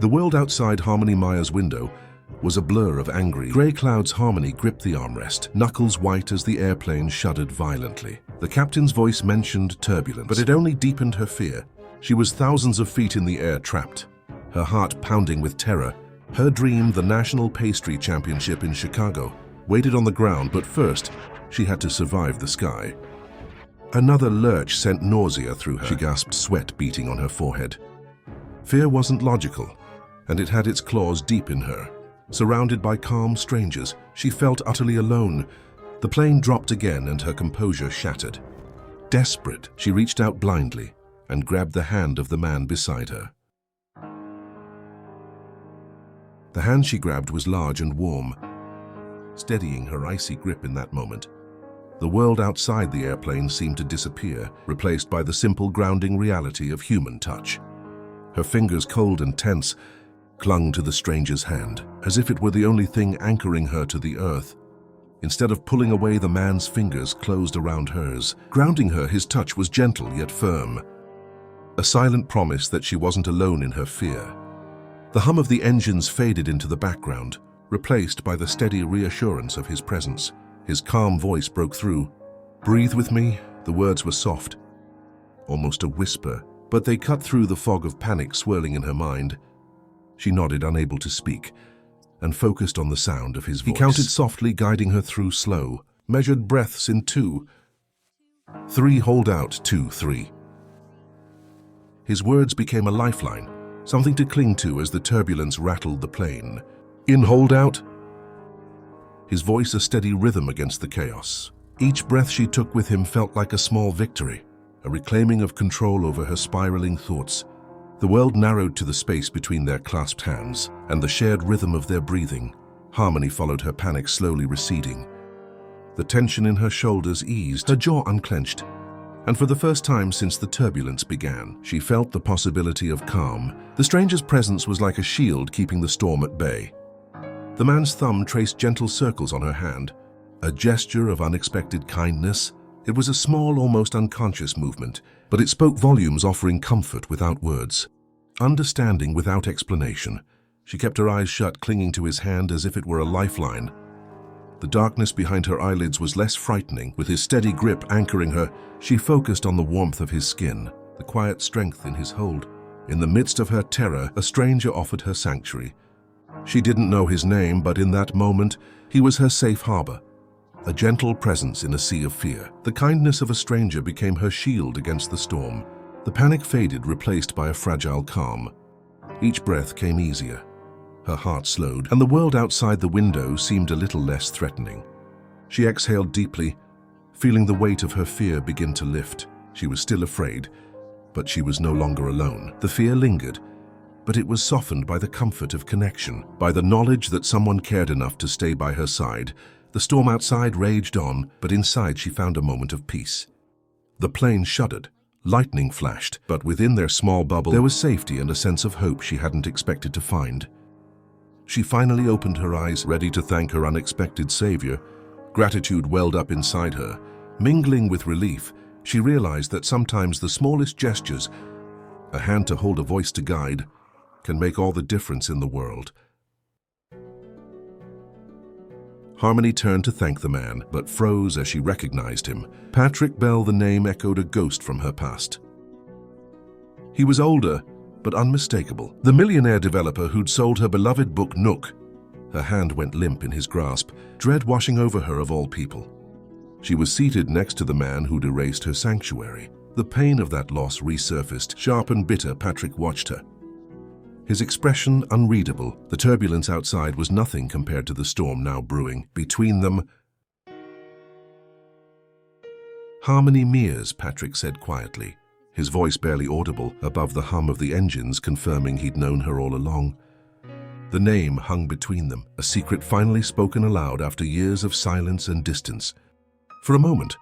The world outside Harmony Meers' window was a blur of angry grey clouds. Harmony gripped the armrest, knuckles white as the airplane shuddered violently. The captain's voice mentioned turbulence, but it only deepened her fear. She was thousands of feet in the air, trapped, her heart pounding with terror. Her dream, the National Pastry Championship in Chicago, waited on the ground, but first, she had to survive the sky. Another lurch sent nausea through her. She gasped, sweat beating on her forehead. Fear wasn't logical, and it had its claws deep in her. Surrounded by calm strangers, she felt utterly alone. The plane dropped again and her composure shattered. Desperate, she reached out blindly and grabbed the hand of the man beside her. The hand she grabbed was large and warm, steadying her icy grip in that moment. The world outside the airplane seemed to disappear, replaced by the simple grounding reality of human touch. Her fingers, cold and tense, clung to the stranger's hand, as if it were the only thing anchoring her to the earth. Instead of pulling away, the man's fingers closed around hers. Grounding her, his touch was gentle yet firm, a silent promise that she wasn't alone in her fear. The hum of the engines faded into the background, replaced by the steady reassurance of his presence. His calm voice broke through. "Breathe with me." The words were soft, almost a whisper, but they cut through the fog of panic swirling in her mind. She nodded, unable to speak, and focused on the sound of his voice. He counted softly, guiding her through slow, measured breaths in 2, 3, hold out, 2, 3. His words became a lifeline, something to cling to as the turbulence rattled the plane. "In, hold out." His voice a steady rhythm against the chaos. Each breath she took with him felt like a small victory, a reclaiming of control over her spiraling thoughts. The world narrowed to the space between their clasped hands and the shared rhythm of their breathing. Harmony followed her, panic slowly receding. The tension in her shoulders eased, her jaw unclenched, and for the first time since the turbulence began, she felt the possibility of calm. The stranger's presence was like a shield keeping the storm at bay. The man's thumb traced gentle circles on her hand, a gesture of unexpected kindness. It was a small, almost unconscious movement, but it spoke volumes, offering comfort without words, understanding without explanation. She kept her eyes shut, clinging to his hand as if it were a lifeline. The darkness behind her eyelids was less frightening. With his steady grip anchoring her, she focused on the warmth of his skin, the quiet strength in his hold. In the midst of her terror, a stranger offered her sanctuary. She didn't know his name, but in that moment, he was her safe harbor. A gentle presence in a sea of fear. The kindness of a stranger became her shield against the storm. The panic faded, replaced by a fragile calm. Each breath came easier. Her heart slowed, and the world outside the window seemed a little less threatening. She exhaled deeply, feeling the weight of her fear begin to lift. She was still afraid, but she was no longer alone. The fear lingered, but it was softened by the comfort of connection, by the knowledge that someone cared enough to stay by her side. The storm outside raged on, but inside she found a moment of peace. The plane shuddered, lightning flashed, but within their small bubble there was safety and a sense of hope she hadn't expected to find. She finally opened her eyes, ready to thank her unexpected savior. Gratitude welled up inside her. Mingling with relief, she realized that sometimes the smallest gestures, a hand to hold, a voice to guide, can make all the difference in the world. Harmony turned to thank the man, but froze as she recognized him. Patrick Bell, the name echoed a ghost from her past. He was older, but unmistakable. The millionaire developer who'd sold her beloved book Nook. Her hand went limp in his grasp, dread washing over her of all people. She was seated next to the man who'd erased her sanctuary. The pain of that loss resurfaced. Sharp and bitter, Patrick watched her, his expression unreadable. The turbulence outside was nothing compared to the storm now brewing between them. "Harmony Meers," Patrick said quietly, his voice barely audible above the hum of the engines, confirming he'd known her all along. The name hung between them, a secret finally spoken aloud after years of silence and distance. For a moment,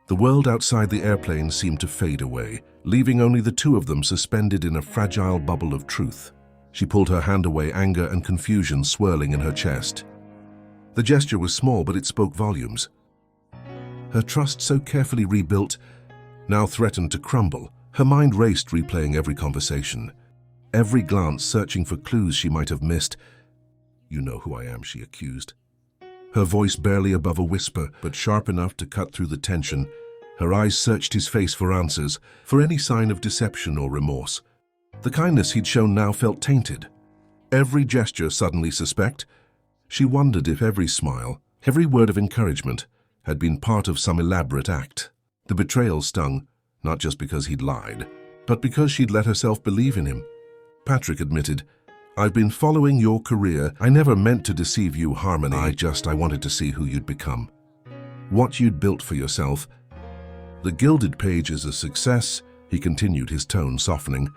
the world outside the airplane seemed to fade away, leaving only the two of them suspended in a fragile bubble of truth. She pulled her hand away, anger and confusion swirling in her chest. The gesture was small, but it spoke volumes. Her trust, so carefully rebuilt, now threatened to crumble. Her mind raced, replaying every conversation. every glance searching for clues she might have missed. "You know who I am," she accused. Her voice barely above a whisper, but sharp enough to cut through the tension. Her eyes searched his face for answers, for any sign of deception or remorse. The kindness he'd shown now felt tainted. Every gesture suddenly suspect. She wondered if every smile, every word of encouragement, had been part of some elaborate act. The betrayal stung, not just because he'd lied, but because she'd let herself believe in him. Patrick admitted, "I've been following your career. I never meant to deceive you, Harmony. I wanted to see who you'd become. What you'd built for yourself. The Gilded Page is a success," he continued, his tone softening.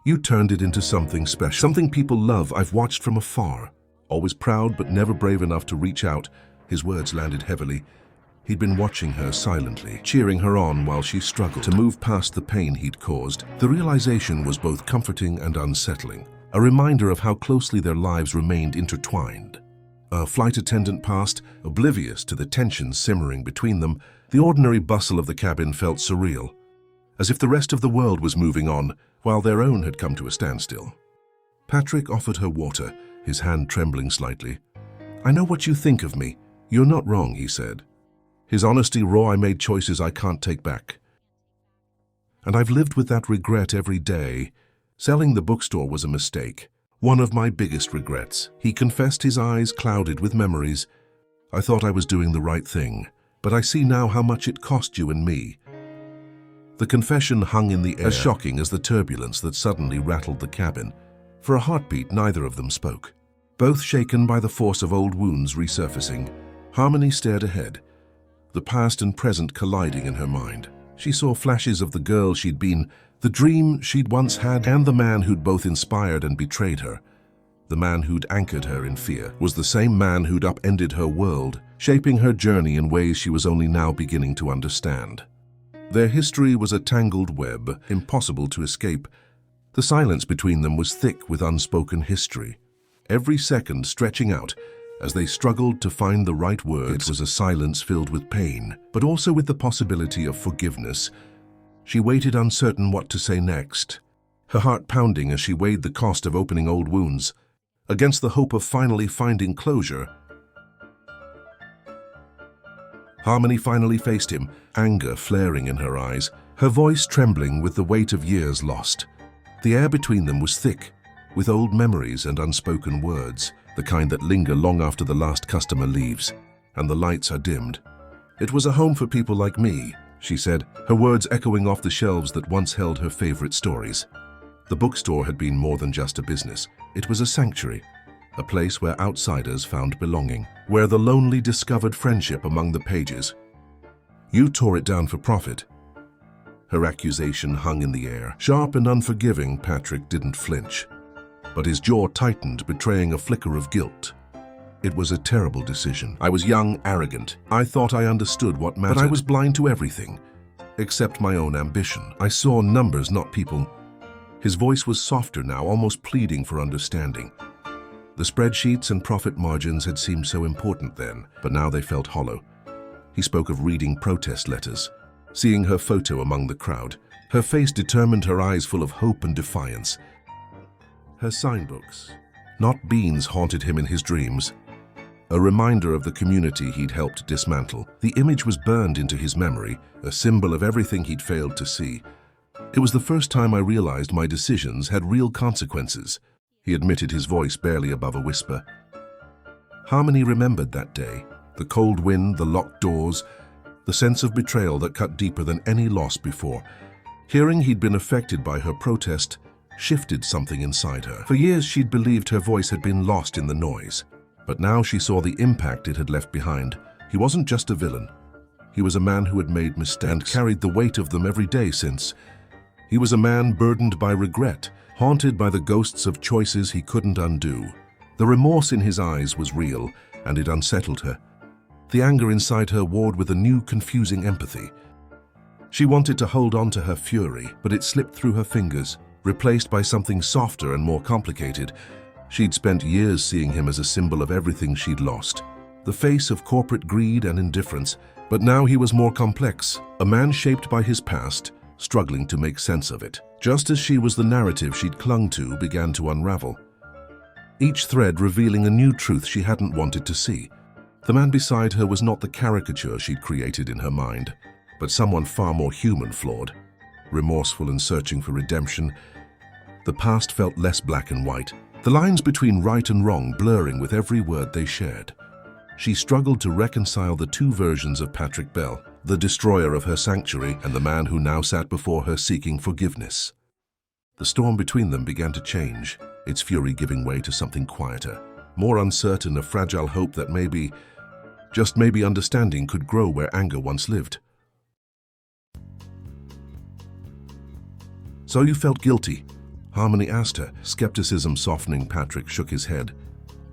"You turned it into something special, something people love. I've watched from afar, always proud but never brave enough to reach out." His words landed heavily. He'd been watching her silently, cheering her on while she struggled to move past the pain he'd caused. The realization was both comforting and unsettling, a reminder of how closely their lives remained intertwined. A flight attendant passed, oblivious to the tension simmering between them. The ordinary bustle of the cabin felt surreal, as if the rest of the world was moving on, while their own had come to a standstill. Patrick offered her water, his hand trembling slightly. "I know what you think of me. You're not wrong," he said. His honesty raw. "I made choices I can't take back. And I've lived with that regret every day. Selling the bookstore was a mistake. One of my biggest regrets." He confessed, his eyes clouded with memories. "I thought I was doing the right thing, but I see now how much it cost you and me." The confession hung in the air, as shocking as the turbulence that suddenly rattled the cabin. For a heartbeat, neither of them spoke. Both shaken by the force of old wounds resurfacing, Harmony stared ahead, the past and present colliding in her mind. She saw flashes of the girl she'd been, the dream she'd once had, and the man who'd both inspired and betrayed her. The man who'd anchored her in fear was the same man who'd upended her world, shaping her journey in ways she was only now beginning to understand. Their history was a tangled web, impossible to escape. The silence between them was thick with unspoken history, every second stretching out as they struggled to find the right words. It was a silence filled with pain, but also with the possibility of forgiveness. She waited, uncertain what to say next, her heart pounding as she weighed the cost of opening old wounds against the hope of finally finding closure. Harmony finally faced him, anger flaring in her eyes, her voice trembling with the weight of years lost. The air between them was thick, with old memories and unspoken words, the kind that linger long after the last customer leaves, and the lights are dimmed. "It was a home for people like me," she said, her words echoing off the shelves that once held her favorite stories. The bookstore had been more than just a business. It was a sanctuary, a place where outsiders found belonging, where the lonely discovered friendship among the pages. "You tore it down for profit." Her accusation hung in the air. Sharp and unforgiving, Patrick didn't flinch, but his jaw tightened, betraying a flicker of guilt. "It was a terrible decision. I was young, arrogant. I thought I understood what mattered. But I was blind to everything, except my own ambition. I saw numbers, not people." His voice was softer now, almost pleading for understanding. The spreadsheets and profit margins had seemed so important then, but now they felt hollow. He spoke of reading protest letters, seeing her photo among the crowd, her face determined, her eyes full of hope and defiance. Her signbooks, not beans, haunted him in his dreams, a reminder of the community he'd helped dismantle. The image was burned into his memory, a symbol of everything he'd failed to see. "It was the first time I realized my decisions had real consequences," he admitted, his voice barely above a whisper. Harmony remembered that day, the cold wind, the locked doors, the sense of betrayal that cut deeper than any loss before. Hearing he'd been affected by her protest shifted something inside her. For years she'd believed her voice had been lost in the noise, but now she saw the impact it had left behind. He wasn't just a villain. He was a man who had made mistakes and carried the weight of them every day since. He was a man burdened by regret, haunted by the ghosts of choices he couldn't undo. The remorse in his eyes was real, and it unsettled her. The anger inside her warred with a new, confusing empathy. She wanted to hold on to her fury, but it slipped through her fingers, replaced by something softer and more complicated. She'd spent years seeing him as a symbol of everything she'd lost, the face of corporate greed and indifference, but now he was more complex, a man shaped by his past, struggling to make sense of it. Just as she was, the narrative she'd clung to began to unravel, each thread revealing a new truth she hadn't wanted to see. The man beside her was not the caricature she'd created in her mind, but someone far more human, flawed, remorseful and searching for redemption. The past felt less black and white, the lines between right and wrong blurring with every word they shared. She struggled to reconcile the two versions of Patrick Bell, the destroyer of her sanctuary and the man who now sat before her seeking forgiveness. The storm between them began to change, its fury giving way to something quieter, more uncertain, a fragile hope that maybe, just maybe, understanding could grow where anger once lived. "So you felt guilty?" Harmony asked her, skepticism softening. Patrick shook his head.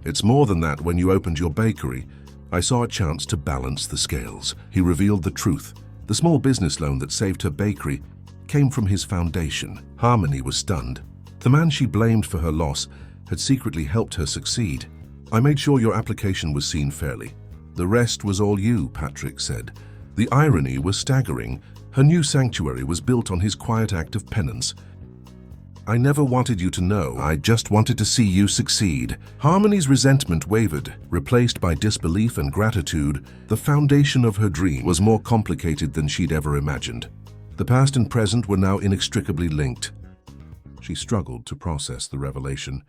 "It's more than that. When you opened your bakery, I saw a chance to balance the scales." He revealed the truth. The small business loan that saved her bakery came from his foundation. Harmony was stunned. The man she blamed for her loss had secretly helped her succeed. "I made sure your application was seen fairly. The rest was all you," Patrick said. The irony was staggering. Her new sanctuary was built on his quiet act of penance. "I never wanted you to know. I just wanted to see you succeed." Harmony's resentment wavered, replaced by disbelief and gratitude. The foundation of her dream was more complicated than she'd ever imagined. The past and present were now inextricably linked. She struggled to process the revelation.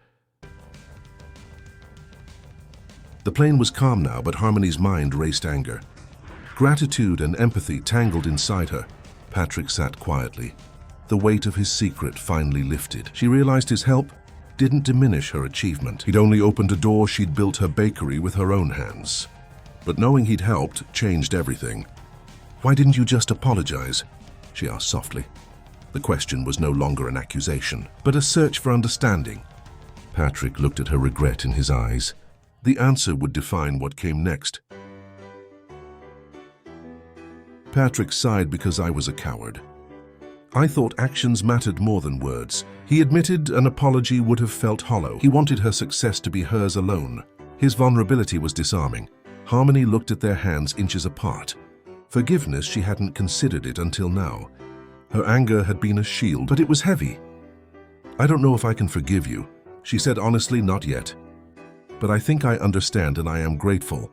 The plane was calm now, but Harmony's mind raced anger. Gratitude and empathy tangled inside her. Patrick sat quietly. The weight of his secret finally lifted. She realized his help didn't diminish her achievement. He'd only opened a door. She'd built her bakery with her own hands. But knowing he'd helped changed everything. "Why didn't you just apologize?" she asked softly. The question was no longer an accusation, but a search for understanding. Patrick looked at her, regret in his eyes. The answer would define what came next. Patrick sighed. "Because I was a coward. I thought actions mattered more than words." He admitted an apology would have felt hollow. He wanted her success to be hers alone. His vulnerability was disarming. Harmony looked at their hands inches apart. Forgiveness, she hadn't considered it until now. Her anger had been a shield, but it was heavy. "I don't know if I can forgive you," she said honestly. "Not yet. But I think I understand and I am grateful."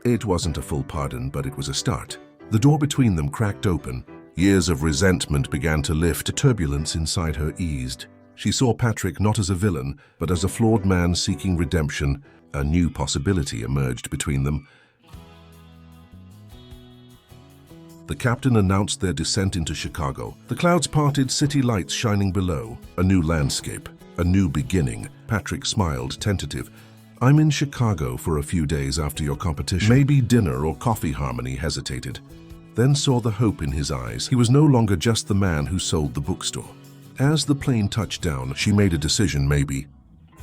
It wasn't a full pardon, but it was a start. The door between them cracked open. Years of resentment began to lift. Turbulence inside her eased. She saw Patrick not as a villain, but as a flawed man seeking redemption. A new possibility emerged between them. The captain announced their descent into Chicago. The clouds parted, city lights shining below. A new landscape, a new beginning. Patrick smiled, tentative. "I'm in Chicago for a few days after your competition. Maybe dinner or coffee." Harmony hesitated, then saw the hope in his eyes. He was no longer just the man who sold the bookstore. As the plane touched down, she made a decision. "Maybe,"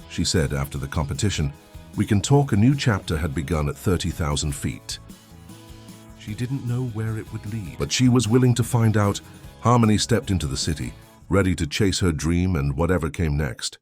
she said after the competition, "we can talk." A new chapter had begun at 30,000 feet. She didn't know where it would lead, but she was willing to find out. Harmony stepped into the city, ready to chase her dream and whatever came next.